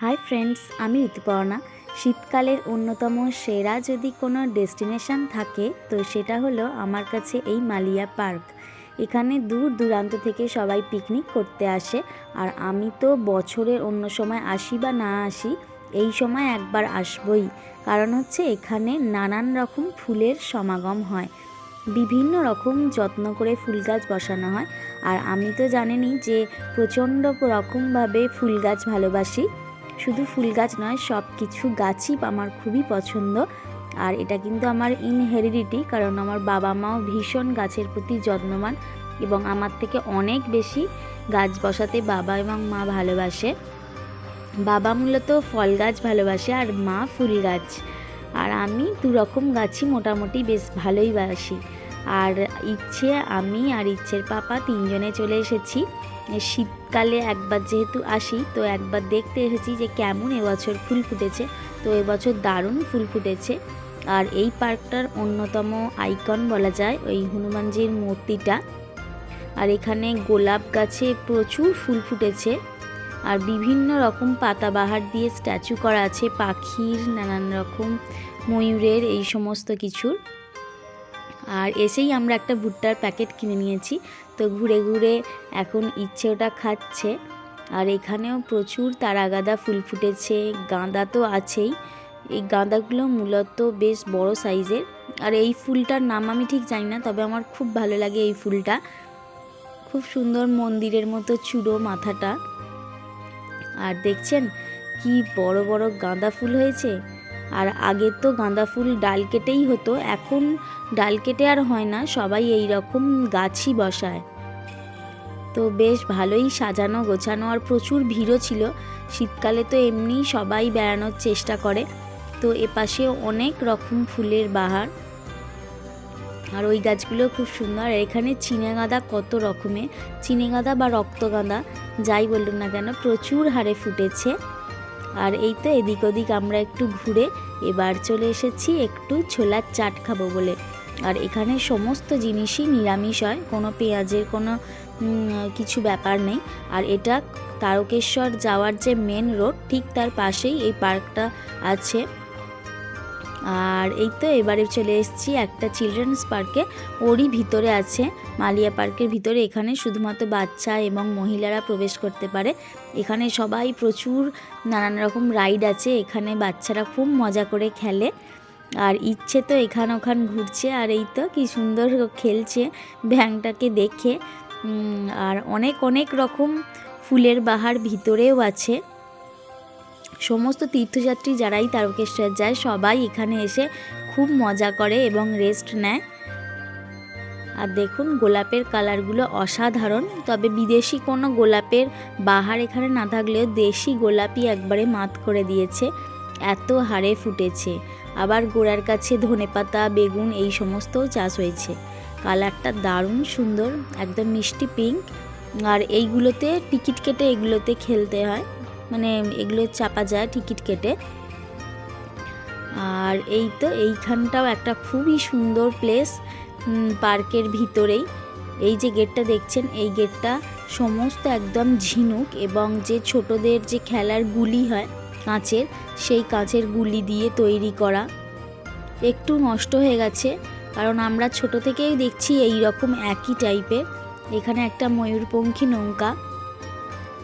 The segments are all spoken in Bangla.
হাই ফ্রেন্ডস, আমি ঋতুপর্ণা। শীতকালের অন্যতম সেরা যদি কোনো ডেস্টিনেশন থাকে তো সেটা হলো আমার কাছে এই মালিয়া পার্ক। এখানে দূর দূরান্ত থেকে সবাই পিকনিক করতে আসে, আর আমি তো বছরের অন্য সময় আসি বা না আসি, এই সময় একবার আসবই। কারণ হচ্ছে এখানে নানান রকম ফুলের সমাগম হয়, বিভিন্ন রকম যত্ন করে ফুল গাছ বসানো হয়। আর আমি তো জানেনই যে প্রচণ্ড রকমভাবে ফুল গাছ ভালোবাসি। শুধু ফুল গাছ নয়, সব কিছু গাছই আমার খুবই পছন্দ। আর এটা কিন্তু আমার ইনহেরিডিটি, কারণ আমার বাবা মাও ভীষণ গাছের প্রতি যত্নবান এবং আমার থেকে অনেক বেশি গাছ বসাতে বাবা এবং মা ভালোবাসে। বাবা মূলত ফল গাছ ভালোবাসে আর মা ফুল গাছ। আর আমি দুরকম গাছই মোটামুটি বেশ ভালোই বাসি। আর আমি আর ইচ্ছের পাপা তিনজনে চলে এসেছি। শীতকালে একবার যেহেতু আসি, তো একবার দেখতে এসেছি যে কেমন এবছর ফুল ফুটেছে। তো এবছর দারুণ ফুল ফুটেছে। আর এই পার্কটার অন্যতম আইকন বলা যায় ওই হনুমানজির মূর্তিটা। আর এখানে গোলাপ গাছে প্রচুর ফুল ফুটেছে, আর বিভিন্ন রকম পাতাবাহার দিয়ে স্ট্যাচু করা আছে, পাখির, নানান রকম ময়ূরের, এই সমস্ত কিছুর। আর এসেই আমরা একটা ভুট্টার প্যাকেট কিনে নিয়েছি। তো ঘুরে ঘুরে এখন ইচ্ছে ওটা খাচ্ছে। আর এখানেও প্রচুর তারাগাঁদা ফুল ফুটেছে, গাঁদা তো আছেই। এই গাঁদাগুলো মূলত বেশ বড় সাইজের। আর এই ফুলটার নাম আমি ঠিক জানি না, তবে আমার খুব ভালো লাগে এই ফুলটা। খুব সুন্দর, মন্দিরের মতো চূড়ো মাথাটা। আর দেখছেন কি বড় বড় গাঁদা ফুল হয়েছে। আর আগে তো গাঁদা ফুল ডাল কেটেই হতো, এখন ডাল কেটে আর হয় না, সবাই এই রকম গাছই বসায়। তো বেশ ভালোই সাজানো গোছানো, আর প্রচুর ভিড়ও ছিল। শীতকালে তো এমনি সবাই বেড়ানোর চেষ্টা করে। তো এপাশেও অনেক রকম ফুলের বাহার, আর ওই গাছগুলো খুব সুন্দর। এখানে চিনেগাঁদা কত রকমের, চিনেগাঁদা বা রক্তগাঁদা যাই বলুন না কেন, প্রচুর হারে ফুটেছে। আর এই তো এদিক ওদিক আমরা একটু ঘুরে এবার চলে এসেছি একটু ছোলার চাট খাবো বলে। আর এখানে সমস্ত জিনিসই নিরামিষ হয়, কোনো পেঁয়াজের কোনো কিছু ব্যাপার নেই। আর এটা তারকেশ্বর যাওয়ার যে মেন রোড, ঠিক তার পাশেই এই পার্কটা আছে। আর এই তো এবারে চলে এসেছি একটা চিলড্রেন্স পার্কে, ওরই ভিতরে আছে, মালিয়া পার্কের ভিতরে। এখানে শুধুমাত্র বাচ্চা এবং মহিলারা প্রবেশ করতে পারে। এখানে সবাই প্রচুর নানান রকম রাইড আছে, এখানে বাচ্চারা খুব মজা করে খেলে। আর ইচ্ছে তো এখান ওখান ঘুরছে, আর এই তো কি সুন্দর খেলছে ব্যাঙটাকে দেখে। আর অনেক অনেক রকম ফুলের বাহার ভিতরেও আছে। সমস্ত তীর্থযাত্রী যারাই তারকেশ্বর যায় সবাই এখানে এসে খুব মজা করে এবং রেস্ট নেয়। আর দেখুন গোলাপের কালারগুলো অসাধারণ, তবে বিদেশি কোনো গোলাপের বাহার এখানে না থাকলেও দেশি গোলাপই একবারে মাত করে দিয়েছে, এত হারে ফুটেছে। আবার গোড়ার কাছে ধনেপাতা, বেগুন এই সমস্তও চাষ হয়েছে। কালারটা দারুণ সুন্দর, একদম মিষ্টি পিঙ্ক। আর এইগুলোতে টিকিট কেটে এগুলোতে খেলতে হয়, মানে এগুলো চাপা যায় টিকিট কেটে। আর এই তো এইখানটাও একটা খুবই সুন্দর প্লেস পার্কের ভিতরেই। এই যে গেটটা দেখছেন, এই গেটটা সমস্ত একদম ঝিনুক, এবং যে ছোটদের যে খেলার গুলি হয় কাঁচের, সেই কাঁচের গুলি দিয়ে তৈরি করা। একটু নষ্ট হয়ে গেছে, কারণ আমরা ছোট থেকেই দেখছি এই রকম একই টাইপের। এখানে একটা ময়ূরপঙ্খী নৌকা।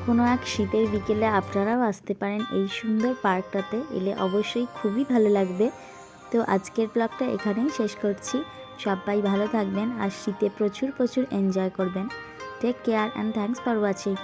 কোনো এক শীতের বিকেলে আপনারাও আসতে পারেন এই সুন্দর পার্কটাতে, এলে অবশ্যই খুবই ভালো লাগবে। তো আজকের ব্লগটা এখানেই শেষ করছি। সবাই ভালো থাকবেন আর শীতে প্রচুর প্রচুর এনজয় করবেন। Take care and thanks for watching.